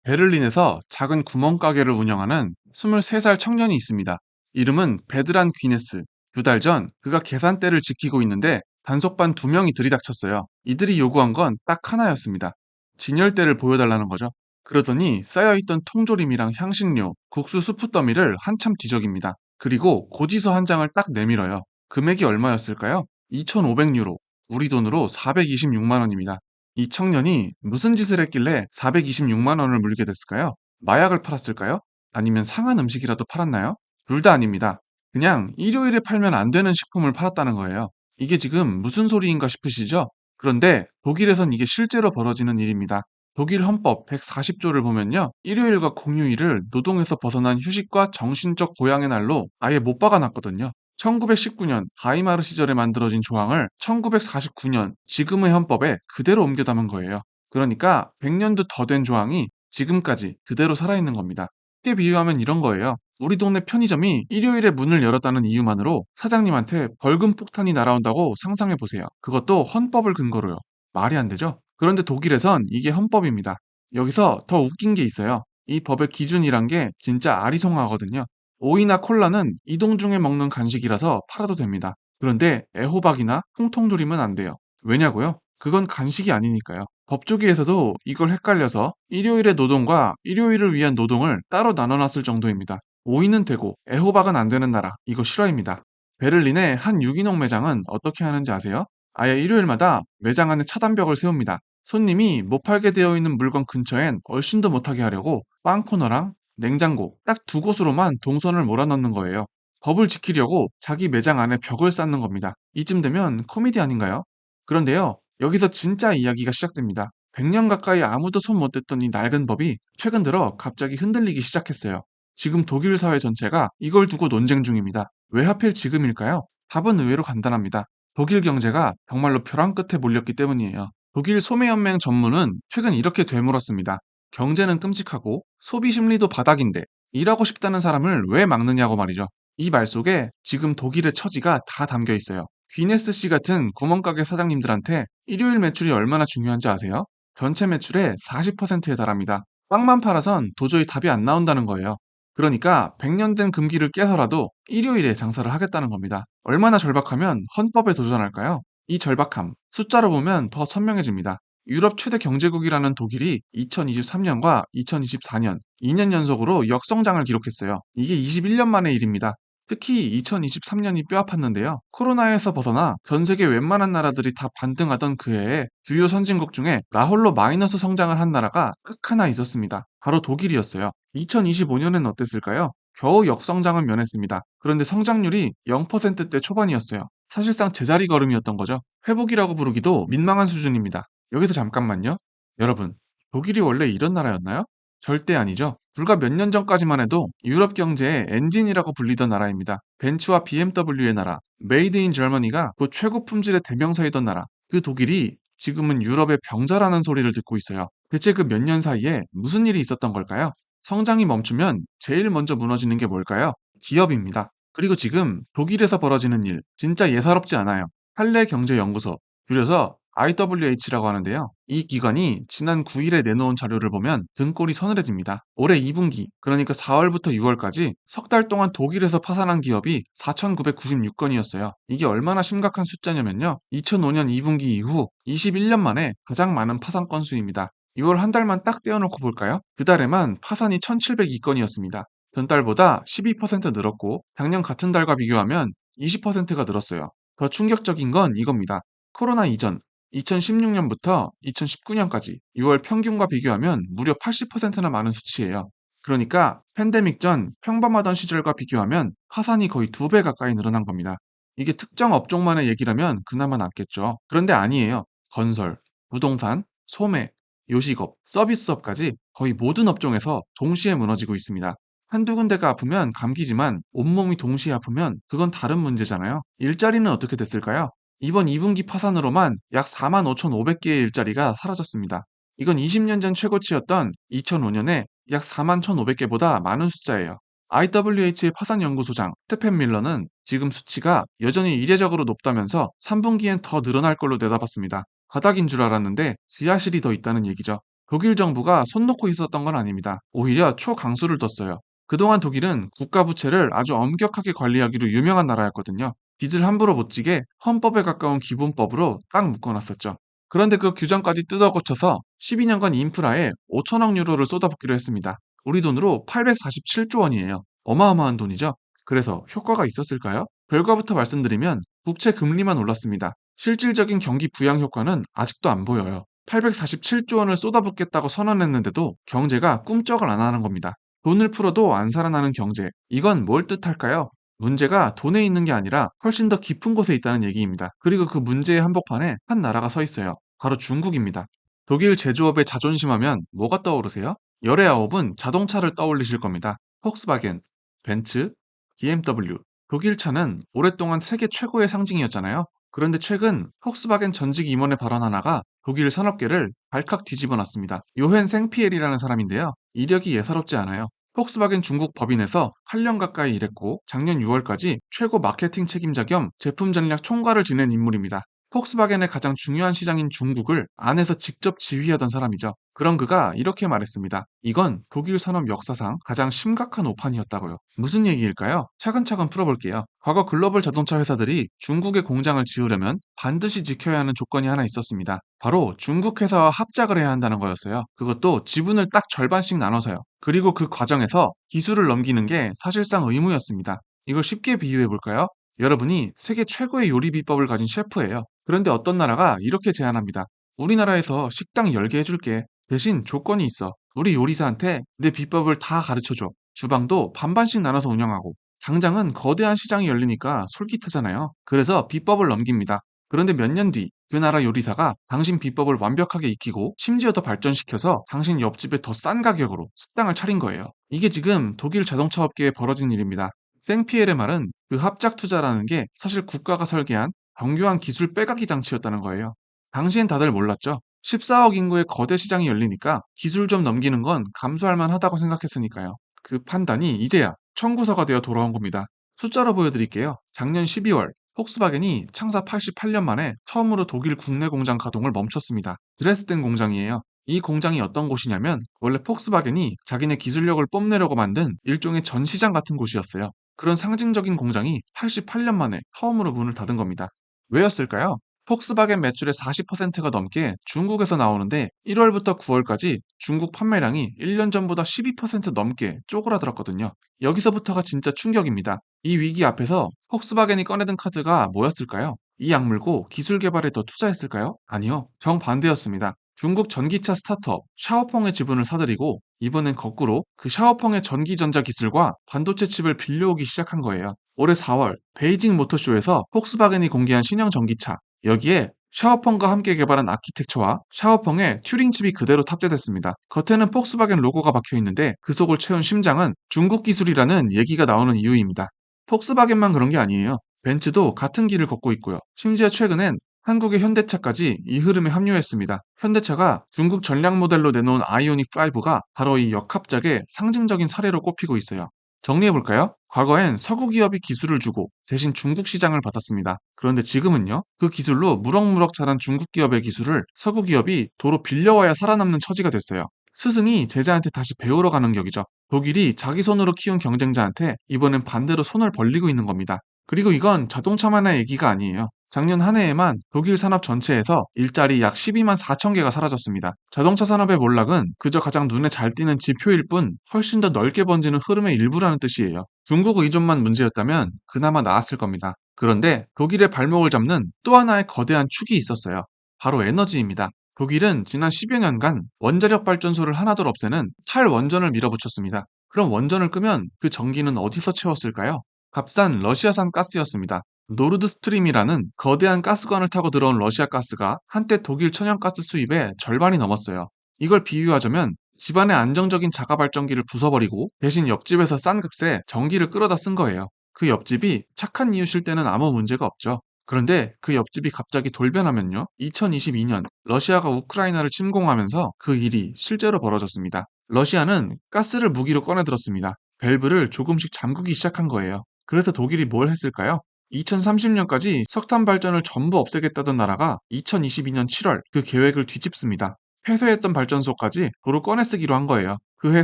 베를린에서 작은 구멍가게를 운영하는 23살 청년이 있습니다. 이름은 베드란 귀네스. 2달 전 그가 계산대를 지키고 있는데 단속반 2명이 들이닥쳤어요. 이들이 요구한 건 딱 하나였습니다. 진열대를 보여달라는 거죠. 그러더니 쌓여있던 통조림이랑 향신료, 국수 스프 더미를 한참 뒤적입니다. 그리고 고지서 한 장을 딱 내밀어요. 금액이 얼마였을까요? 2,500유로. 우리 돈으로 426만 원입니다. 이 청년이 무슨 짓을 했길래 426만 원을 물게 됐을까요? 마약을 팔았을까요? 아니면 상한 음식이라도 팔았나요? 둘 다 아닙니다. 그냥 일요일에 팔면 안 되는 식품을 팔았다는 거예요. 이게 지금 무슨 소리인가 싶으시죠? 그런데 독일에선 이게 실제로 벌어지는 일입니다. 독일 헌법 140조를 보면요. 일요일과 공휴일을 노동에서 벗어난 휴식과 정신적 보양의 날로 아예 못 박아놨거든요. 1919년 바이마르 시절에 만들어진 조항을 1949년 지금의 헌법에 그대로 옮겨 담은 거예요. 그러니까 100년도 더 된 조항이 지금까지 그대로 살아있는 겁니다. 쉽게 비유하면 이런 거예요. 우리 동네 편의점이 일요일에 문을 열었다는 이유만으로 사장님한테 벌금 폭탄이 날아온다고 상상해 보세요. 그것도 헌법을 근거로요. 말이 안 되죠? 그런데 독일에선 이게 헌법입니다. 여기서 더 웃긴 게 있어요. 이 법의 기준이란 게 진짜 아리송하거든요. 오이나 콜라는 이동 중에 먹는 간식이라서 팔아도 됩니다. 그런데 애호박이나 콩통조림은 안 돼요. 왜냐고요? 그건 간식이 아니니까요. 법조계에서도 이걸 헷갈려서 일요일의 노동과 일요일을 위한 노동을 따로 나눠놨을 정도입니다. 오이는 되고 애호박은 안 되는 나라, 이거 싫어입니다. 베를린의 한 유기농 매장은 어떻게 하는지 아세요? 아예 일요일마다 매장 안에 차단벽을 세웁니다. 손님이 못 팔게 되어 있는 물건 근처엔 얼씬도 못하게 하려고 빵 코너랑 냉장고 딱 두 곳으로만 동선을 몰아넣는 거예요. 법을 지키려고 자기 매장 안에 벽을 쌓는 겁니다. 이쯤 되면 코미디 아닌가요? 그런데요, 여기서 진짜 이야기가 시작됩니다. 100년 가까이 아무도 손 못 댔던 이 낡은 법이 최근 들어 갑자기 흔들리기 시작했어요. 지금 독일 사회 전체가 이걸 두고 논쟁 중입니다. 왜 하필 지금일까요? 답은 의외로 간단합니다. 독일 경제가 정말로 벼랑 끝에 몰렸기 때문이에요. 독일 소매연맹 전문은 최근 이렇게 되물었습니다. 경제는 끔찍하고 소비 심리도 바닥인데 일하고 싶다는 사람을 왜 막느냐고 말이죠. 이 말 속에 지금 독일의 처지가 다 담겨 있어요. 귀네스 씨 같은 구멍가게 사장님들한테 일요일 매출이 얼마나 중요한지 아세요? 전체 매출의 40%에 달합니다. 빵만 팔아선 도저히 답이 안 나온다는 거예요. 그러니까 100년 된 금기를 깨서라도 일요일에 장사를 하겠다는 겁니다. 얼마나 절박하면 헌법에 도전할까요? 이 절박함, 숫자로 보면 더 선명해집니다. 유럽 최대 경제국이라는 독일이 2023년과 2024년, 2년 연속으로 역성장을 기록했어요. 이게 21년 만의 일입니다. 특히 2023년이 뼈아팠는데요. 코로나에서 벗어나 전 세계 웬만한 나라들이 다 반등하던 그 해에 주요 선진국 중에 나 홀로 마이너스 성장을 한 나라가 딱 하나 있었습니다. 바로 독일이었어요. 2025년엔 어땠을까요? 겨우 역성장은 면했습니다. 그런데 성장률이 0%대 초반이었어요. 사실상 제자리 걸음이었던 거죠. 회복이라고 부르기도 민망한 수준입니다. 여기서 잠깐만요. 여러분, 독일이 원래 이런 나라였나요? 절대 아니죠. 불과 몇 년 전까지만 해도 유럽 경제의 엔진이라고 불리던 나라입니다. 벤츠와 BMW의 나라, 메이드 인 저머니가 그 최고 품질의 대명사이던 나라, 그 독일이 지금은 유럽의 병자라는 소리를 듣고 있어요. 대체 그 몇 년 사이에 무슨 일이 있었던 걸까요? 성장이 멈추면 제일 먼저 무너지는 게 뭘까요? 기업입니다. 그리고 지금 독일에서 벌어지는 일, 진짜 예사롭지 않아요. 한래경제연구소, 줄여서 IWH라고 하는데요. 이 기관이 지난 9일에 내놓은 자료를 보면 등골이 서늘해집니다. 올해 2분기, 그러니까 4월부터 6월까지 석 달 동안 독일에서 파산한 기업이 4,996건이었어요. 이게 얼마나 심각한 숫자냐면요. 2005년 2분기 이후 21년 만에 가장 많은 파산 건수입니다. 6월 한 달만 딱 떼어놓고 볼까요? 그 달에만 파산이 1,702건이었습니다. 전달보다 12% 늘었고 작년 같은 달과 비교하면 20%가 늘었어요. 더 충격적인 건 이겁니다. 코로나 이전 2016년부터 2019년까지 6월 평균과 비교하면 무려 80%나 많은 수치예요. 그러니까 팬데믹 전 평범하던 시절과 비교하면 파산이 거의 2배 가까이 늘어난 겁니다. 이게 특정 업종만의 얘기라면 그나마 낫겠죠. 그런데 아니에요. 건설, 부동산, 소매, 요식업, 서비스업까지 거의 모든 업종에서 동시에 무너지고 있습니다. 한두 군데가 아프면 감기지만 온몸이 동시에 아프면 그건 다른 문제잖아요. 일자리는 어떻게 됐을까요? 이번 2분기 파산으로만 약 45,500개의 일자리가 사라졌습니다. 이건 20년 전 최고치였던 2005년에 약 41,500개보다 많은 숫자예요. IWH의 파산연구소장 스테펜 밀러는 지금 수치가 여전히 이례적으로 높다면서 3분기엔 더 늘어날 걸로 내다봤습니다. 바닥인 줄 알았는데 지하실이 더 있다는 얘기죠. 독일 정부가 손 놓고 있었던 건 아닙니다. 오히려 초강수를 뒀어요. 그동안 독일은 국가 부채를 아주 엄격하게 관리하기로 유명한 나라였거든요. 빚을 함부로 못 지게 헌법에 가까운 기본법으로 딱 묶어놨었죠. 그런데 그 규정까지 뜯어고쳐서 12년간 인프라에 5천억 유로를 쏟아붓기로 했습니다. 우리 돈으로 847조 원이에요. 어마어마한 돈이죠. 그래서 효과가 있었을까요? 결과부터 말씀드리면 국채 금리만 올랐습니다. 실질적인 경기 부양 효과는 아직도 안 보여요. 847조 원을 쏟아붓겠다고 선언했는데도 경제가 꿈쩍을 안 하는 겁니다. 돈을 풀어도 안 살아나는 경제. 이건 뭘 뜻할까요? 문제가 돈에 있는 게 아니라 훨씬 더 깊은 곳에 있다는 얘기입니다. 그리고 그 문제의 한복판에 한 나라가 서 있어요. 바로 중국입니다. 독일 제조업의 자존심하면 뭐가 떠오르세요? 열의 아홉은 자동차를 떠올리실 겁니다. 폭스바겐, 벤츠, BMW. 독일 차는 오랫동안 세계 최고의 상징이었잖아요. 그런데 최근 폭스바겐 전직 임원의 발언 하나가 독일 산업계를 발칵 뒤집어 놨습니다. 요헨 생피엘이라는 사람인데요. 이력이 예사롭지 않아요. 폭스바겐 중국 법인에서 8년 가까이 일했고 작년 6월까지 최고 마케팅 책임자 겸 제품 전략 총괄을 지낸 인물입니다. 폭스바겐의 가장 중요한 시장인 중국을 안에서 직접 지휘하던 사람이죠. 그런 그가 이렇게 말했습니다. 이건 독일 산업 역사상 가장 심각한 오판이었다고요. 무슨 얘기일까요? 차근차근 풀어볼게요. 과거 글로벌 자동차 회사들이 중국에 공장을 지으려면 반드시 지켜야 하는 조건이 하나 있었습니다. 바로 중국 회사와 합작을 해야 한다는 거였어요. 그것도 지분을 딱 절반씩 나눠서요. 그리고 그 과정에서 기술을 넘기는 게 사실상 의무였습니다. 이걸 쉽게 비유해 볼까요? 여러분이 세계 최고의 요리 비법을 가진 셰프예요. 그런데 어떤 나라가 이렇게 제안합니다. 우리나라에서 식당 10개 해줄게. 대신 조건이 있어. 우리 요리사한테 내 비법을 다 가르쳐줘. 주방도 반반씩 나눠서 운영하고. 당장은 거대한 시장이 열리니까 솔깃하잖아요. 그래서 비법을 넘깁니다. 그런데 몇 년 뒤 그 나라 요리사가 당신 비법을 완벽하게 익히고 심지어 더 발전시켜서 당신 옆집에 더 싼 가격으로 식당을 차린 거예요. 이게 지금 독일 자동차 업계에 벌어진 일입니다. 생피엘의 말은 그 합작 투자라는 게 사실 국가가 설계한 정교한 기술 빼가기 장치였다는 거예요. 당시엔 다들 몰랐죠. 14억 인구의 거대 시장이 열리니까 기술 좀 넘기는 건 감수할 만하다고 생각했으니까요. 그 판단이 이제야 청구서가 되어 돌아온 겁니다. 숫자로 보여드릴게요. 작년 12월 폭스바겐이 창사 88년 만에 처음으로 독일 국내 공장 가동을 멈췄습니다. 드레스덴 공장이에요. 이 공장이 어떤 곳이냐면 원래 폭스바겐이 자기네 기술력을 뽐내려고 만든 일종의 전시장 같은 곳이었어요. 그런 상징적인 공장이 88년 만에 처음으로 문을 닫은 겁니다. 왜였을까요? 폭스바겐 매출의 40%가 넘게 중국에서 나오는데 1월부터 9월까지 중국 판매량이 1년 전보다 12% 넘게 쪼그라들었거든요. 여기서부터가 진짜 충격입니다. 이 위기 앞에서 폭스바겐이 꺼내든 카드가 뭐였을까요? 이 약물고 기술 개발에 더 투자했을까요? 아니요. 정반대였습니다. 중국 전기차 스타트업 샤오펑의 지분을 사들이고 이번엔 거꾸로 그 샤오펑의 전기전자 기술과 반도체 칩을 빌려오기 시작한 거예요. 올해 4월 베이징 모터쇼에서 폭스바겐이 공개한 신형 전기차 여기에 샤오펑과 함께 개발한 아키텍처와 샤오펑의 튜링 칩이 그대로 탑재됐습니다. 겉에는 폭스바겐 로고가 박혀 있는데 그 속을 채운 심장은 중국 기술이라는 얘기가 나오는 이유입니다. 폭스바겐만 그런 게 아니에요. 벤츠도 같은 길을 걷고 있고요. 심지어 최근엔 한국의 현대차까지 이 흐름에 합류했습니다. 현대차가 중국 전략 모델로 내놓은 아이오닉5가 바로 이 역합작의 상징적인 사례로 꼽히고 있어요. 정리해볼까요? 과거엔 서구 기업이 기술을 주고 대신 중국 시장을 받았습니다. 그런데 지금은요, 그 기술로 무럭무럭 자란 중국 기업의 기술을 서구 기업이 도로 빌려와야 살아남는 처지가 됐어요. 스승이 제자한테 다시 배우러 가는 격이죠. 독일이 자기 손으로 키운 경쟁자한테 이번엔 반대로 손을 벌리고 있는 겁니다. 그리고 이건 자동차만의 얘기가 아니에요. 작년 한 해에만 독일 산업 전체에서 일자리 약 12만 4천 개가 사라졌습니다. 자동차 산업의 몰락은 그저 가장 눈에 잘 띄는 지표일 뿐 훨씬 더 넓게 번지는 흐름의 일부라는 뜻이에요. 중국 의존만 문제였다면 그나마 나았을 겁니다. 그런데 독일의 발목을 잡는 또 하나의 거대한 축이 있었어요. 바로 에너지입니다. 독일은 지난 10여 년간 원자력 발전소를 하나둘 없애는 탈원전을 밀어붙였습니다. 그럼 원전을 끄면 그 전기는 어디서 채웠을까요? 값싼 러시아산 가스였습니다. 노르드 스트림이라는 거대한 가스관을 타고 들어온 러시아 가스가 한때 독일 천연가스 수입의 절반이 넘었어요. 이걸 비유하자면 집안의 안정적인 자가발전기를 부숴버리고 대신 옆집에서 싼 값에 전기를 끌어다 쓴 거예요. 그 옆집이 착한 이웃일 때는 아무 문제가 없죠. 그런데 그 옆집이 갑자기 돌변하면요. 2022년 러시아가 우크라이나를 침공하면서 그 일이 실제로 벌어졌습니다. 러시아는 가스를 무기로 꺼내들었습니다. 밸브를 조금씩 잠그기 시작한 거예요. 그래서 독일이 뭘 했을까요? 2030년까지 석탄 발전을 전부 없애겠다던 나라가 2022년 7월 그 계획을 뒤집습니다. 폐쇄했던 발전소까지 도로 꺼내 쓰기로 한 거예요. 그해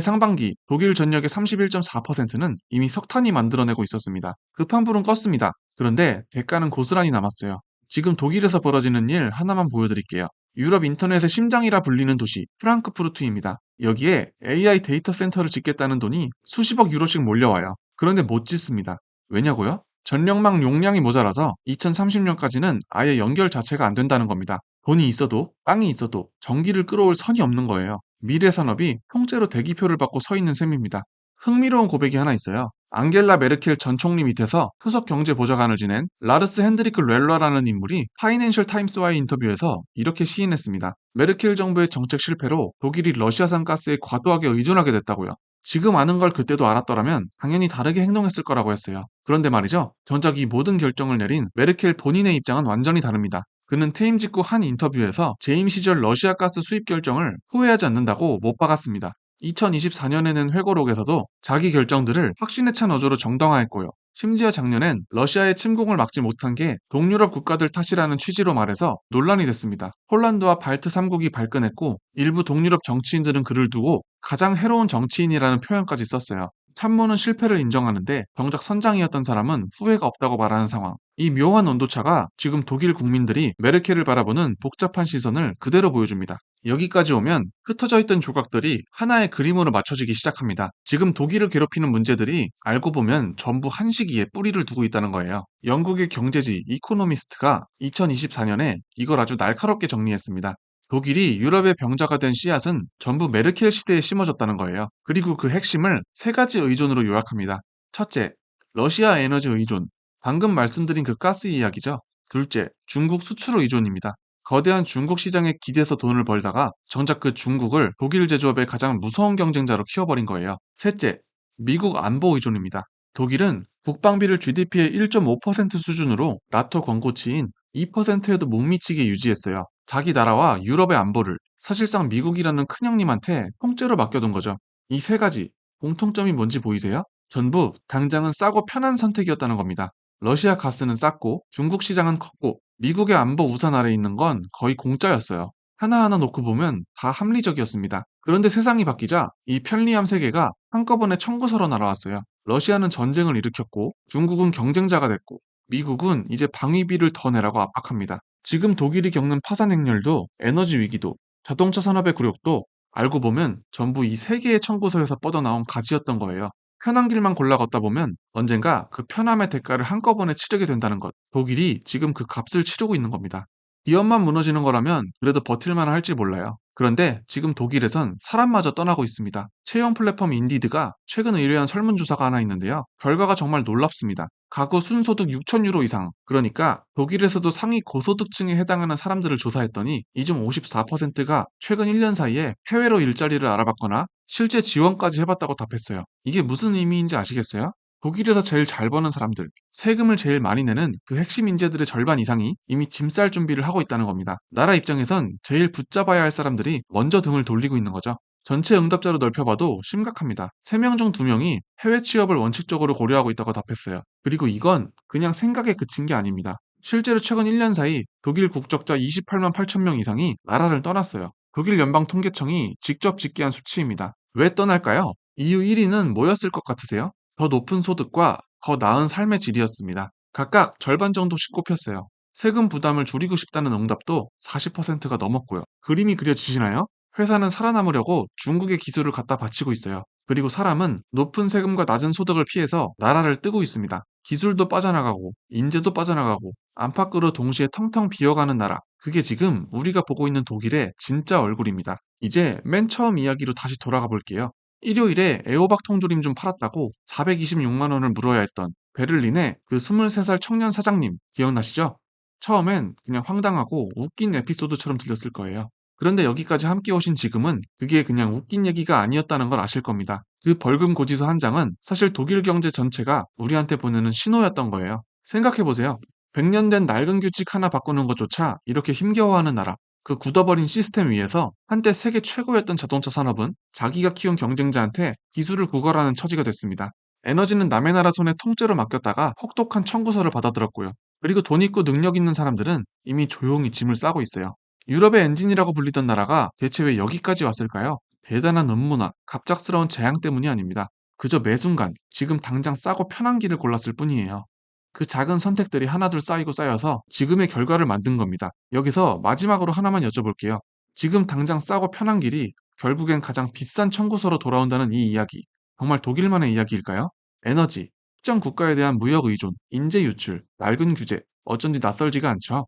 상반기 독일 전역의 31.4%는 이미 석탄이 만들어내고 있었습니다. 급한 불은 껐습니다. 그런데 대가는 고스란히 남았어요. 지금 독일에서 벌어지는 일 하나만 보여드릴게요. 유럽 인터넷의 심장이라 불리는 도시 프랑크푸르트입니다. 여기에 AI 데이터 센터를 짓겠다는 돈이 수십억 유로씩 몰려와요. 그런데 못 짓습니다. 왜냐고요? 전력망 용량이 모자라서 2030년까지는 아예 연결 자체가 안 된다는 겁니다. 돈이 있어도 땅이 있어도 전기를 끌어올 선이 없는 거예요. 미래 산업이 통째로 대기표를 받고 서 있는 셈입니다. 흥미로운 고백이 하나 있어요. 앙겔라 메르켈 전 총리 밑에서 수석 경제보좌관을 지낸 라르스 핸드리크 렐러라는 인물이 파이낸셜 타임스와의 인터뷰에서 이렇게 시인했습니다. 메르켈 정부의 정책 실패로 독일이 러시아산 가스에 과도하게 의존하게 됐다고요. 지금 아는 걸 그때도 알았더라면 당연히 다르게 행동했을 거라고 했어요. 그런데 말이죠. 정작 이 모든 결정을 내린 메르켈 본인의 입장은 완전히 다릅니다. 그는 퇴임 직후 한 인터뷰에서 재임 시절 러시아 가스 수입 결정을 후회하지 않는다고 못 박았습니다. 2024년에는 회고록에서도 자기 결정들을 확신에 찬 어조로 정당화했고요. 심지어 작년엔 러시아의 침공을 막지 못한 게 동유럽 국가들 탓이라는 취지로 말해서 논란이 됐습니다. 폴란드와 발트 3국이 발끈했고 일부 동유럽 정치인들은 그를 두고 가장 해로운 정치인이라는 표현까지 썼어요. 참모는 실패를 인정하는데 정작 선장이었던 사람은 후회가 없다고 말하는 상황. 이 묘한 온도차가 지금 독일 국민들이 메르켈을 바라보는 복잡한 시선을 그대로 보여줍니다. 여기까지 오면 흩어져 있던 조각들이 하나의 그림으로 맞춰지기 시작합니다. 지금 독일을 괴롭히는 문제들이 알고 보면 전부 한 시기에 뿌리를 두고 있다는 거예요. 영국의 경제지 이코노미스트가 2024년에 이걸 아주 날카롭게 정리했습니다. 독일이 유럽의 병자가 된 씨앗은 전부 메르켈 시대에 심어졌다는 거예요. 그리고 그 핵심을 세 가지 의존으로 요약합니다. 첫째, 러시아 에너지 의존. 방금 말씀드린 그 가스 이야기죠. 둘째, 중국 수출 의존입니다. 거대한 중국 시장에 기대서 돈을 벌다가 정작 그 중국을 독일 제조업의 가장 무서운 경쟁자로 키워버린 거예요. 셋째, 미국 안보 의존입니다. 독일은 국방비를 GDP의 1.5% 수준으로 나토 권고치인 2%에도 못 미치게 유지했어요. 자기 나라와 유럽의 안보를 사실상 미국이라는 큰형님한테 통째로 맡겨둔 거죠. 이 세 가지 공통점이 뭔지 보이세요? 전부 당장은 싸고 편한 선택이었다는 겁니다. 러시아 가스는 쌌고 중국 시장은 컸고 미국의 안보 우산 아래 있는 건 거의 공짜였어요. 하나하나 놓고 보면 다 합리적이었습니다. 그런데 세상이 바뀌자 이 편리함 세 개가 한꺼번에 청구서로 날아왔어요. 러시아는 전쟁을 일으켰고 중국은 경쟁자가 됐고 미국은 이제 방위비를 더 내라고 압박합니다. 지금 독일이 겪는 파산 행렬도 에너지 위기도 자동차 산업의 굴욕도 알고 보면 전부 이 세 개의 청구서에서 뻗어나온 가지였던 거예요. 편한 길만 골라 걷다 보면 언젠가 그 편함의 대가를 한꺼번에 치르게 된다는 것. 독일이 지금 그 값을 치르고 있는 겁니다. 기업만 무너지는 거라면 그래도 버틸만 할지 몰라요. 그런데 지금 독일에선 사람마저 떠나고 있습니다. 채용 플랫폼 인디드가 최근 의뢰한 설문조사가 하나 있는데요. 결과가 정말 놀랍습니다. 가구 순소득 6천 유로 이상, 그러니까 독일에서도 상위 고소득층에 해당하는 사람들을 조사했더니 이 중 54%가 최근 1년 사이에 해외로 일자리를 알아봤거나 실제 지원까지 해봤다고 답했어요. 이게 무슨 의미인지 아시겠어요? 독일에서 제일 잘 버는 사람들, 세금을 제일 많이 내는 그 핵심 인재들의 절반 이상이 이미 짐 쌀 준비를 하고 있다는 겁니다. 나라 입장에선 제일 붙잡아야 할 사람들이 먼저 등을 돌리고 있는 거죠. 전체 응답자로 넓혀봐도 심각합니다. 3명 중 2명이 해외 취업을 원칙적으로 고려하고 있다고 답했어요. 그리고 이건 그냥 생각에 그친 게 아닙니다. 실제로 최근 1년 사이 독일 국적자 28만 8천 명 이상이 나라를 떠났어요. 독일 연방통계청이 직접 집계한 수치입니다. 왜 떠날까요? 이유 1위는 뭐였을 것 같으세요? 더 높은 소득과 더 나은 삶의 질이었습니다. 각각 절반 정도씩 꼽혔어요. 세금 부담을 줄이고 싶다는 응답도 40%가 넘었고요. 그림이 그려지시나요? 회사는 살아남으려고 중국의 기술을 갖다 바치고 있어요. 그리고 사람은 높은 세금과 낮은 소득을 피해서 나라를 뜨고 있습니다. 기술도 빠져나가고 인재도 빠져나가고 안팎으로 동시에 텅텅 비어가는 나라. 그게 지금 우리가 보고 있는 독일의 진짜 얼굴입니다. 이제 맨 처음 이야기로 다시 돌아가 볼게요. 일요일에 애호박 통조림 좀 팔았다고 426만 원을 물어야 했던 베를린의 그 23살 청년 사장님 기억나시죠? 처음엔 그냥 황당하고 웃긴 에피소드처럼 들렸을 거예요. 그런데 여기까지 함께 오신 지금은 그게 그냥 웃긴 얘기가 아니었다는 걸 아실 겁니다. 그 벌금 고지서 한 장은 사실 독일 경제 전체가 우리한테 보내는 신호였던 거예요. 생각해보세요. 100년 된 낡은 규칙 하나 바꾸는 것조차 이렇게 힘겨워하는 나라. 그 굳어버린 시스템 위에서 한때 세계 최고였던 자동차 산업은 자기가 키운 경쟁자한테 기술을 구걸하는 처지가 됐습니다. 에너지는 남의 나라 손에 통째로 맡겼다가 혹독한 청구서를 받아들었고요. 그리고 돈 있고 능력 있는 사람들은 이미 조용히 짐을 싸고 있어요. 유럽의 엔진이라고 불리던 나라가 대체 왜 여기까지 왔을까요? 대단한 음모나 갑작스러운 재앙 때문이 아닙니다. 그저 매 순간 지금 당장 싸고 편한 길을 골랐을 뿐이에요. 그 작은 선택들이 하나둘 쌓이고 쌓여서 지금의 결과를 만든 겁니다. 여기서 마지막으로 하나만 여쭤볼게요. 지금 당장 싸고 편한 길이 결국엔 가장 비싼 청구서로 돌아온다는 이 이야기, 정말 독일만의 이야기일까요? 에너지, 특정 국가에 대한 무역 의존, 인재 유출, 낡은 규제, 어쩐지 낯설지가 않죠.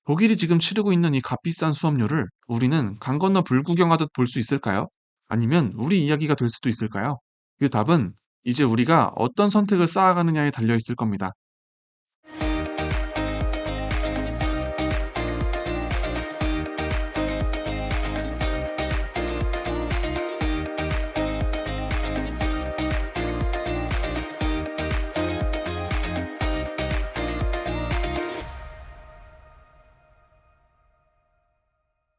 독일이 지금 치르고 있는 이 값비싼 수업료를 우리는 강 건너 불구경하듯 볼 수 있을까요? 아니면 우리 이야기가 될 수도 있을까요? 그 답은 이제 우리가 어떤 선택을 쌓아가느냐에 달려 있을 겁니다.